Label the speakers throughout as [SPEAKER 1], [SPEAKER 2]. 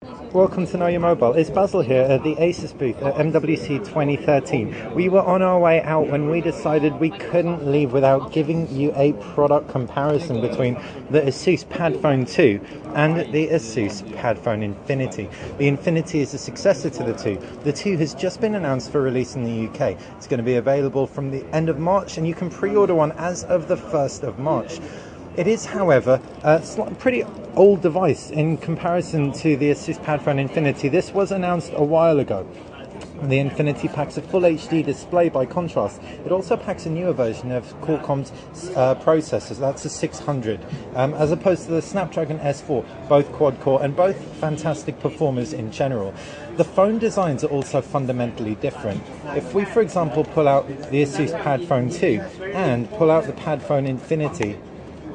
[SPEAKER 1] Welcome to Know Your Mobile. It's Basil here at the Asus booth at MWC 2013. We were on our way out when we decided we couldn't leave without giving you a product comparison between the Asus Padfone 2 and the Asus Padfone Infinity. The Infinity is a successor to the 2. The 2 has just been announced for release in the UK. It's going to be available from the end of March, and you can pre-order one as of the 1st of March. It is, however, a pretty old device in comparison to the Asus Padfone Infinity. This was announced a while ago. The Infinity packs a full HD display by contrast. It also packs a newer version of Qualcomm's processors. That's a 600, as opposed to the Snapdragon S4, both quad-core and both fantastic performers in general. The phone designs are also fundamentally different. If we, for example, pull out the Asus Padfone 2 and pull out the Padfone Infinity,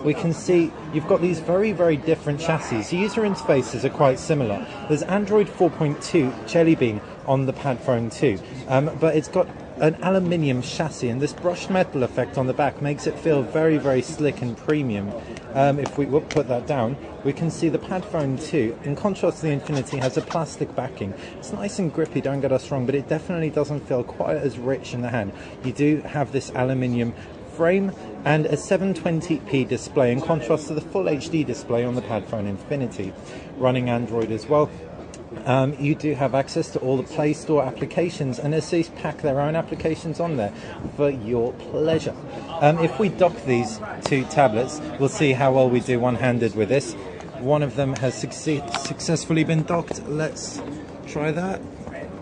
[SPEAKER 1] we can see you've got these very, very different chassis. The user interfaces are quite similar. There's Android 4.2 Jelly Bean on the Padfone 2, but it's got an aluminium chassis, and this brushed metal effect on the back makes it feel very, very slick and premium. If we put that down, we can see the Padfone 2, in contrast to the Infinity, has a plastic backing. It's nice and grippy, don't get us wrong, but it definitely doesn't feel quite as rich in the hand. You do have this aluminium frame and a 720p display, in contrast to the full HD display on the Padfone Infinity. Running Android as well. You do have access to all the Play Store applications, and Asus pack their own applications on there for your pleasure. If we dock these two tablets, we'll see how well we do one-handed with this. One of them has successfully been docked. Let's try that,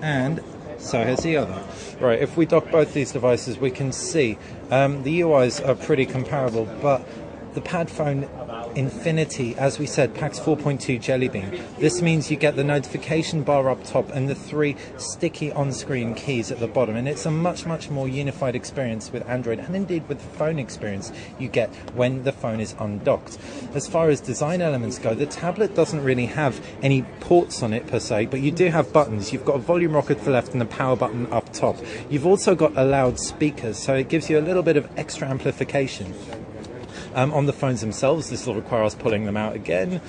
[SPEAKER 1] and so has the other. Right, if we dock both these devices, we can see the UIs are pretty comparable, but the Padfone Infinity, as we said, packs 4.2 Jelly Bean. This means you get the notification bar up top and the 3 sticky on-screen keys at the bottom, and it's a much, much more unified experience with Android, and indeed with the phone experience you get when the phone is undocked. As far as design elements go, the tablet doesn't really have any ports on it per se, but you do have buttons. You've got a volume rocker to the left and a power button up top. You've also got loud speakers, so it gives you a little bit of extra amplification. On the phones themselves, this will require us pulling them out again.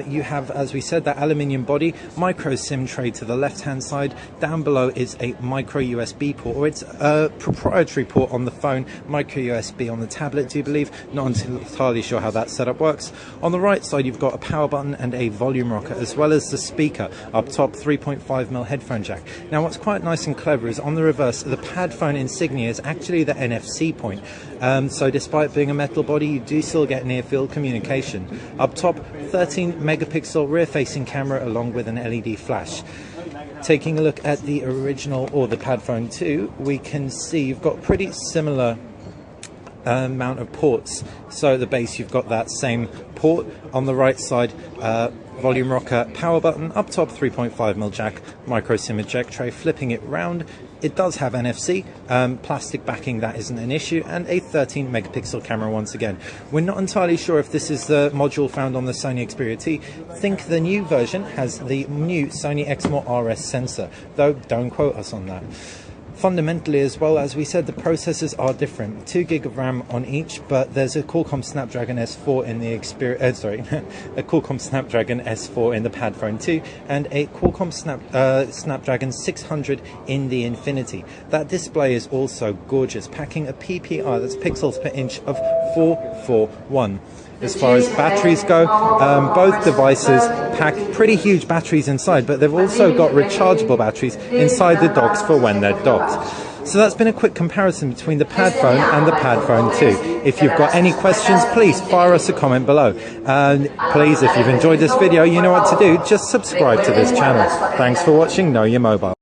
[SPEAKER 1] You have, as we said, that aluminium body, micro SIM tray to the left-hand side. Down below is a micro USB port, or it's a proprietary port on the phone, micro USB on the tablet, do you believe? Not entirely sure how that setup works. On the right side, you've got a power button and a volume rocker, as well as the speaker. Up top, 3.5mm headphone jack. Now, what's quite nice and clever is on the reverse, the Padfone insignia is actually the NFC point. So despite being a metal body, you do still get near-field communication. Up top, 13 megapixel rear-facing camera along with an LED flash. Taking a look at the original, or the Padfone 2, we can see you've got pretty similar amount of ports. So at the base, you've got that same port. On the right side, volume rocker, power button, up top 3.5mm jack, micro SIM eject tray. Flipping it round, it does have NFC, plastic backing, that isn't an issue, and a 13 megapixel camera once again. We're not entirely sure if this is the module found on the Sony Xperia T. Think the new version has the new Sony Exmor RS sensor, though don't quote us on that. Fundamentally as well, as we said, the processors are different. 2 gig of RAM on each, but there's a Qualcomm Snapdragon S4 in the a Qualcomm Snapdragon S4 in the Padfone 2, and a Qualcomm Snapdragon 600 in the Infinity. That display is also gorgeous, packing a PPI, that's pixels per inch, of 441. As far as batteries go, both devices pack pretty huge batteries inside, but they've also got rechargeable batteries inside the docks for when they're docked. So that's been a quick comparison between the Padfone and the Padfone 2. If you've got any questions, please fire us a comment below. And please, if you've enjoyed this video, you know what to do. Just subscribe to this channel. Thanks for watching Know Your Mobile.